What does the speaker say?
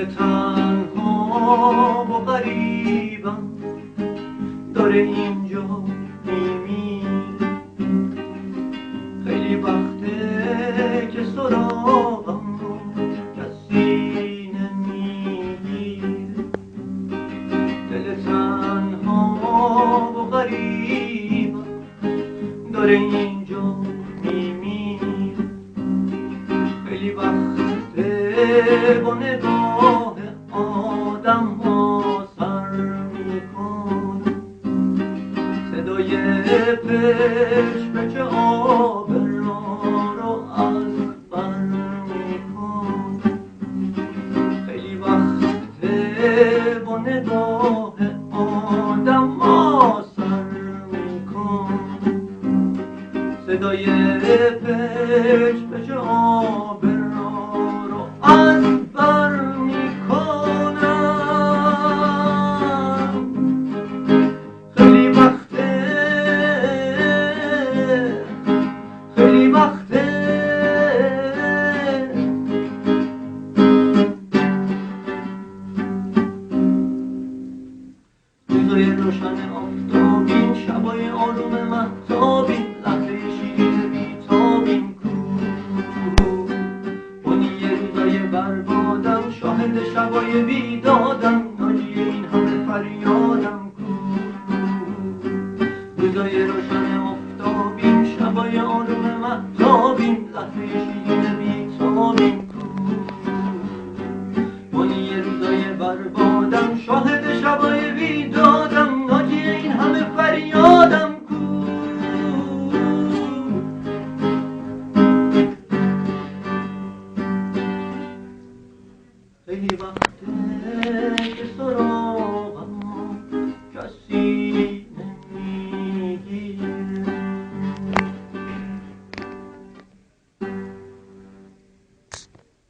دل تنها و غریبم داره اینجا میمیره. خیلی وقته که سراغم رو کسی نمیگیره. دل تنها و غریبم داره اینجا میمیره. خیلی وقته با نگاه آدم ها سر میکنه. صدای پچ پچ آب رو از بر میکنه. خیلی وقته با نگاه آدم ها سر میکنه. صدای پچ پچ آب رو از بر میکنم. خیلی وقته خیلی وقته روزای روشن آفتابین، شبای آروم مهتابین، لحظه شیرین بیتابین کو. بنی روزای بربادم، شاهد شبای بیدادم، ناجی این همه فریادم کو. روزای روشن آفتابین، شبای آروم مهتابین، لحظه